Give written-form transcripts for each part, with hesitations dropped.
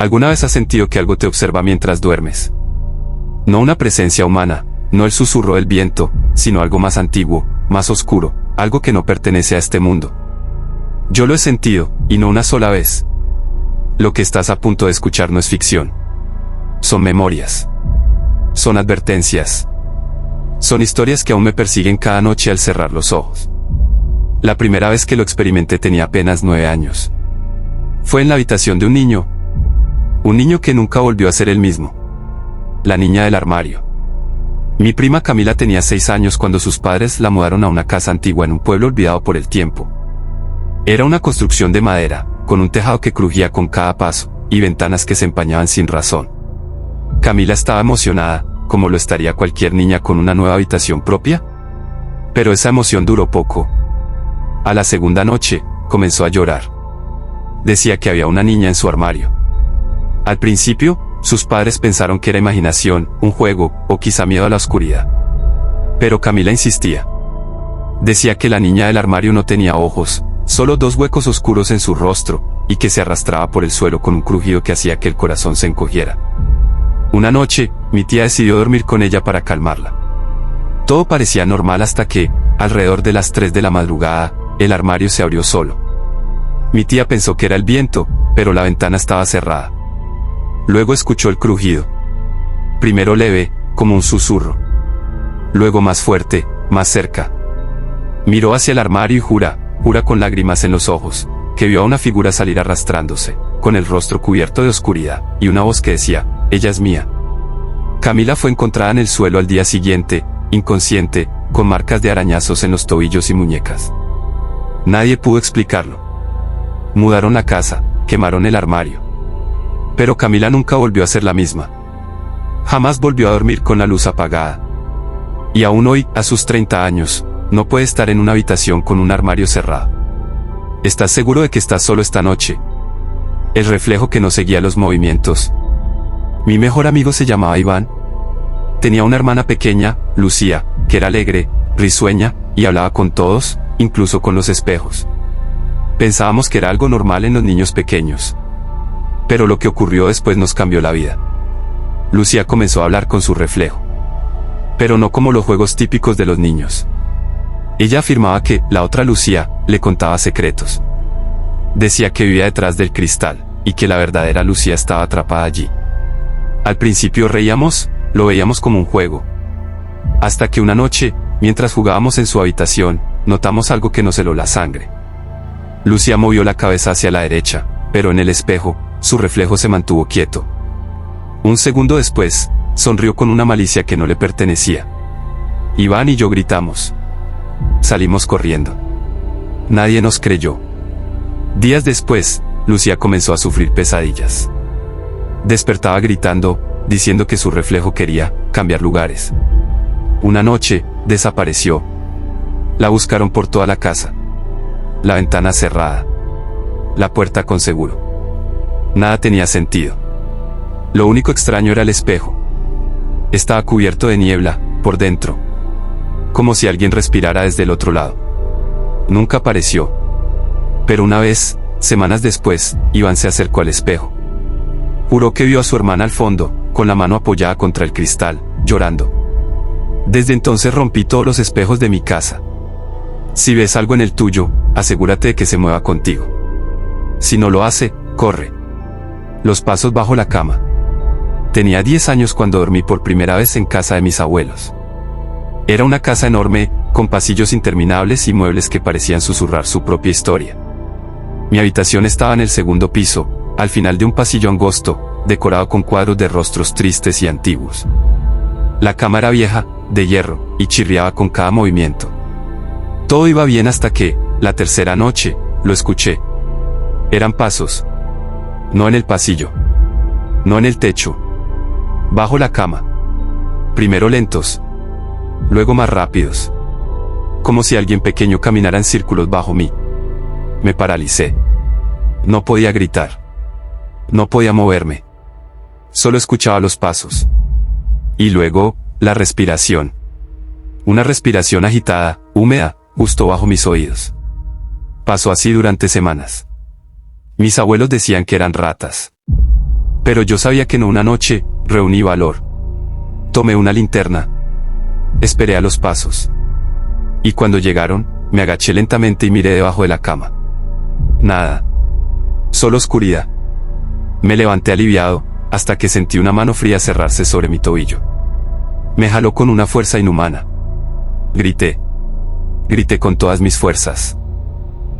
¿Alguna vez has sentido que algo te observa mientras duermes? No una presencia humana, no el susurro del viento, sino algo más antiguo, más oscuro, algo que no pertenece a este mundo. Yo lo he sentido, y no una sola vez. Lo que estás a punto de escuchar no es ficción. Son memorias. Son advertencias. Son historias que aún me persiguen cada noche al cerrar los ojos. La primera vez que lo experimenté tenía apenas 9 años. Fue en la habitación de un niño que nunca volvió a ser el mismo. La niña del armario. Mi prima Camila tenía 6 años cuando sus padres la mudaron a una casa antigua en un pueblo olvidado por el tiempo. Era una construcción de madera, con un tejado que crujía con cada paso, y ventanas que se empañaban sin razón. Camila estaba emocionada, como lo estaría cualquier niña con una nueva habitación propia. Pero esa emoción duró poco. A la segunda noche, comenzó a llorar. Decía que había una niña en su armario. Al principio, sus padres pensaron que era imaginación, un juego, o quizá miedo a la oscuridad. Pero Camila insistía. Decía que la niña del armario no tenía ojos, solo 2 huecos oscuros en su rostro, y que se arrastraba por el suelo con un crujido que hacía que el corazón se encogiera. Una noche, mi tía decidió dormir con ella para calmarla. Todo parecía normal hasta que, alrededor de las 3 de la madrugada, el armario se abrió solo. Mi tía pensó que era el viento, pero la ventana estaba cerrada. Luego escuchó el crujido. Primero leve, como un susurro. Luego más fuerte, más cerca. Miró hacia el armario y jura con lágrimas en los ojos, que vio a una figura salir arrastrándose, con el rostro cubierto de oscuridad, y una voz que decía, «Ella es mía». Camila fue encontrada en el suelo al día siguiente, inconsciente, con marcas de arañazos en los tobillos y muñecas. Nadie pudo explicarlo. Mudaron la casa, quemaron el armario. Pero Camila nunca volvió a ser la misma. Jamás volvió a dormir con la luz apagada. Y aún hoy, a sus 30 años, no puede estar en una habitación con un armario cerrado. ¿Estás seguro de que estás solo esta noche? El reflejo que no seguía los movimientos. Mi mejor amigo se llamaba Iván. Tenía una hermana pequeña, Lucía, que era alegre, risueña, y hablaba con todos, incluso con los espejos. Pensábamos que era algo normal en los niños pequeños. Pero lo que ocurrió después nos cambió la vida. Lucía comenzó a hablar con su reflejo. Pero no como los juegos típicos de los niños. Ella afirmaba que la otra Lucía le contaba secretos. Decía que vivía detrás del cristal, y que la verdadera Lucía estaba atrapada allí. Al principio reíamos, lo veíamos como un juego. Hasta que una noche, mientras jugábamos en su habitación, notamos algo que nos heló la sangre. Lucía movió la cabeza hacia la derecha, pero en el espejo, su reflejo se mantuvo quieto. Un segundo después, sonrió con una malicia que no le pertenecía. Iván y yo gritamos. Salimos corriendo. Nadie nos creyó. Días después, Lucía comenzó a sufrir pesadillas. Despertaba gritando, diciendo que su reflejo quería cambiar lugares. Una noche, desapareció. La buscaron por toda la casa. La ventana cerrada. La puerta con seguro. Nada tenía sentido. Lo único extraño era el espejo. Estaba cubierto de niebla, por dentro. Como si alguien respirara desde el otro lado. Nunca apareció. Pero una vez, semanas después, Iván se acercó al espejo. Juró que vio a su hermana al fondo, con la mano apoyada contra el cristal, llorando. Desde entonces rompí todos los espejos de mi casa. Si ves algo en el tuyo, asegúrate de que se mueva contigo. Si no lo hace, corre. Los pasos bajo la cama. Tenía 10 años cuando dormí por primera vez en casa de mis abuelos. Era una casa enorme, con pasillos interminables y muebles que parecían susurrar su propia historia. Mi habitación estaba en el segundo piso, al final de un pasillo angosto, decorado con cuadros de rostros tristes y antiguos. La cama era vieja, de hierro, y chirriaba con cada movimiento. Todo iba bien hasta que, la tercera noche, lo escuché. Eran pasos. No en el pasillo. No en el techo. Bajo la cama. Primero lentos. Luego más rápidos. Como si alguien pequeño caminara en círculos bajo mí. Me paralicé. No podía gritar. No podía moverme. Solo escuchaba los pasos. Y luego, la respiración. Una respiración agitada, húmeda, justo bajo mis oídos. Pasó así durante semanas. Mis abuelos decían que eran ratas. Pero yo sabía que en una noche, reuní valor. Tomé una linterna. Esperé a los pasos. Y cuando llegaron, me agaché lentamente y miré debajo de la cama. Nada. Solo oscuridad. Me levanté aliviado, hasta que sentí una mano fría cerrarse sobre mi tobillo. Me jaló con una fuerza inhumana. Grité. Grité con todas mis fuerzas.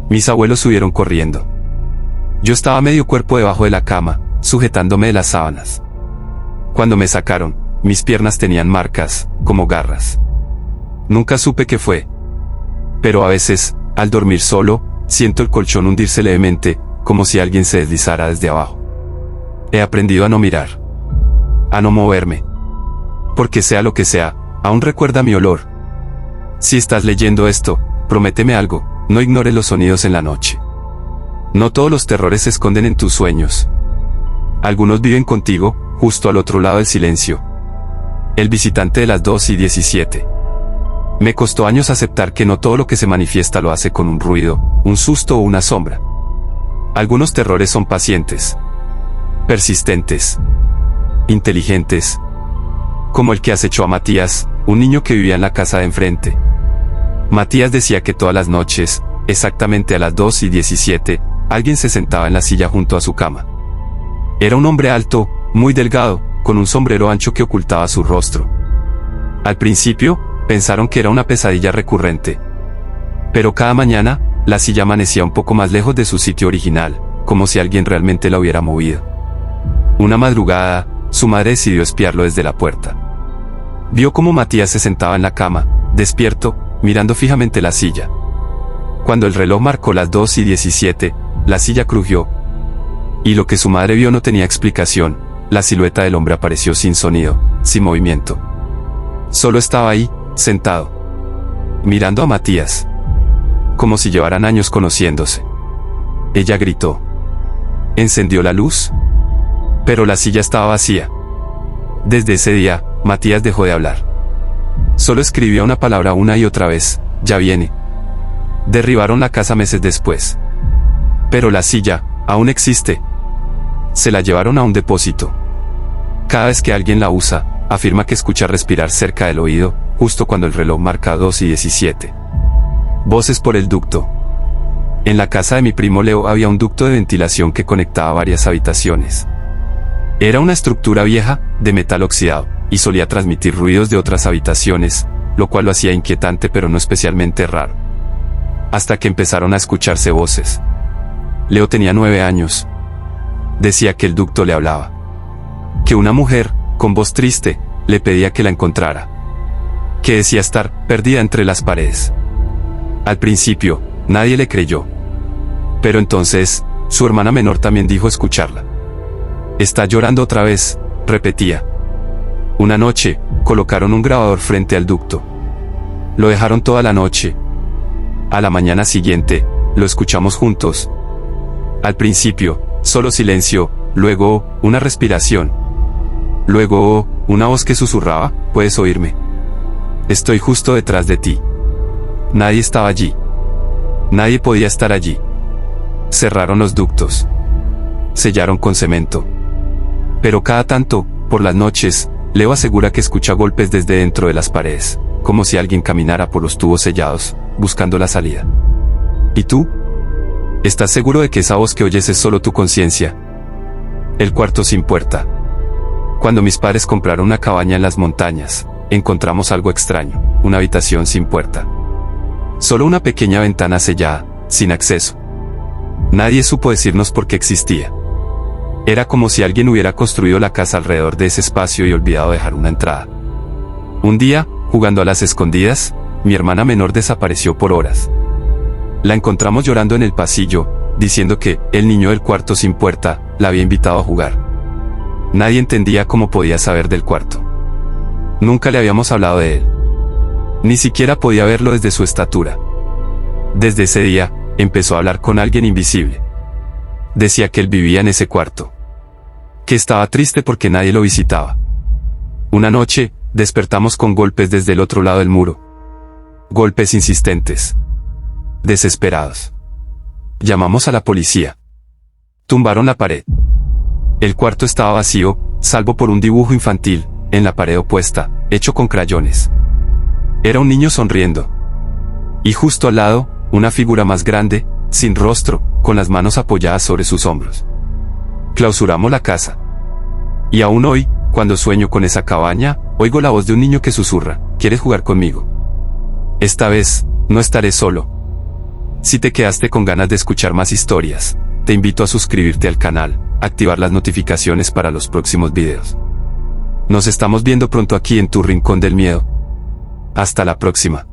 Mis abuelos subieron corriendo. Yo estaba medio cuerpo debajo de la cama, sujetándome de las sábanas. Cuando me sacaron, mis piernas tenían marcas, como garras. Nunca supe qué fue. Pero a veces, al dormir solo, siento el colchón hundirse levemente, como si alguien se deslizara desde abajo. He aprendido a no mirar. A no moverme. Porque sea lo que sea, aún recuerda mi olor. Si estás leyendo esto, prométeme algo, no ignores los sonidos en la noche. No todos los terrores se esconden en tus sueños. Algunos viven contigo, justo al otro lado del silencio. El visitante de las 2:17. Me costó años aceptar que no todo lo que se manifiesta lo hace con un ruido, un susto o una sombra. Algunos terrores son pacientes, persistentes, inteligentes, como el que acechó a Matías, un niño que vivía en la casa de enfrente. Matías decía que todas las noches, exactamente a las 2:17, alguien se sentaba en la silla junto a su cama. Era un hombre alto, muy delgado, con un sombrero ancho que ocultaba su rostro. Al principio, pensaron que era una pesadilla recurrente. Pero cada mañana, la silla amanecía un poco más lejos de su sitio original, como si alguien realmente la hubiera movido. Una madrugada, su madre decidió espiarlo desde la puerta. Vio cómo Matías se sentaba en la cama, despierto, mirando fijamente la silla. Cuando el reloj marcó las 2:17, la silla crujió. Y lo que su madre vio no tenía explicación, la silueta del hombre apareció sin sonido, sin movimiento. Solo estaba ahí, sentado, mirando a Matías, como si llevaran años conociéndose. Ella gritó. Encendió la luz. Pero la silla estaba vacía. Desde ese día, Matías dejó de hablar. Solo escribía una palabra una y otra vez, ya viene. Derribaron la casa meses después. Pero la silla, aún existe. Se la llevaron a un depósito. Cada vez que alguien la usa, afirma que escucha respirar cerca del oído, justo cuando el reloj marca 2:17. Voces por el ducto. En la casa de mi primo Leo había un ducto de ventilación que conectaba varias habitaciones. Era una estructura vieja, de metal oxidado, y solía transmitir ruidos de otras habitaciones, lo cual lo hacía inquietante pero no especialmente raro. Hasta que empezaron a escucharse voces. Leo tenía 9 años. Decía que el ducto le hablaba. Que una mujer, con voz triste, le pedía que la encontrara. Que decía estar perdida entre las paredes. Al principio, nadie le creyó. Pero entonces, su hermana menor también dijo escucharla. Está llorando otra vez, repetía. Una noche, colocaron un grabador frente al ducto. Lo dejaron toda la noche. A la mañana siguiente, lo escuchamos juntos. Al principio, solo silencio, luego, una respiración. Luego, una voz que susurraba, ¿puedes oírme? Estoy justo detrás de ti. Nadie estaba allí. Nadie podía estar allí. Cerraron los ductos. Sellaron con cemento. Pero cada tanto, por las noches, Leo asegura que escucha golpes desde dentro de las paredes, como si alguien caminara por los tubos sellados, buscando la salida. ¿Y tú? ¿Estás seguro de que esa voz que oyes es solo tu conciencia? El cuarto sin puerta. Cuando mis padres compraron una cabaña en las montañas, encontramos algo extraño, una habitación sin puerta. Solo una pequeña ventana sellada, sin acceso. Nadie supo decirnos por qué existía. Era como si alguien hubiera construido la casa alrededor de ese espacio y olvidado dejar una entrada. Un día, jugando a las escondidas, mi hermana menor desapareció por horas. La encontramos llorando en el pasillo, diciendo que el niño del cuarto sin puerta la había invitado a jugar. Nadie entendía cómo podía saber del cuarto. Nunca le habíamos hablado de él. Ni siquiera podía verlo desde su estatura. Desde ese día, empezó a hablar con alguien invisible. Decía que él vivía en ese cuarto. Que estaba triste porque nadie lo visitaba. Una noche, despertamos con golpes desde el otro lado del muro. Golpes insistentes. Desesperados. Llamamos a la policía. Tumbaron la pared. El cuarto estaba vacío, salvo por un dibujo infantil, en la pared opuesta, hecho con crayones. Era un niño sonriendo. Y justo al lado, una figura más grande, sin rostro, con las manos apoyadas sobre sus hombros. Clausuramos la casa. Y aún hoy, cuando sueño con esa cabaña, oigo la voz de un niño que susurra, ¿quieres jugar conmigo? Esta vez, no estaré solo. Si te quedaste con ganas de escuchar más historias, te invito a suscribirte al canal, activar las notificaciones para los próximos videos. Nos estamos viendo pronto aquí en Tu Rincón del Miedo. Hasta la próxima.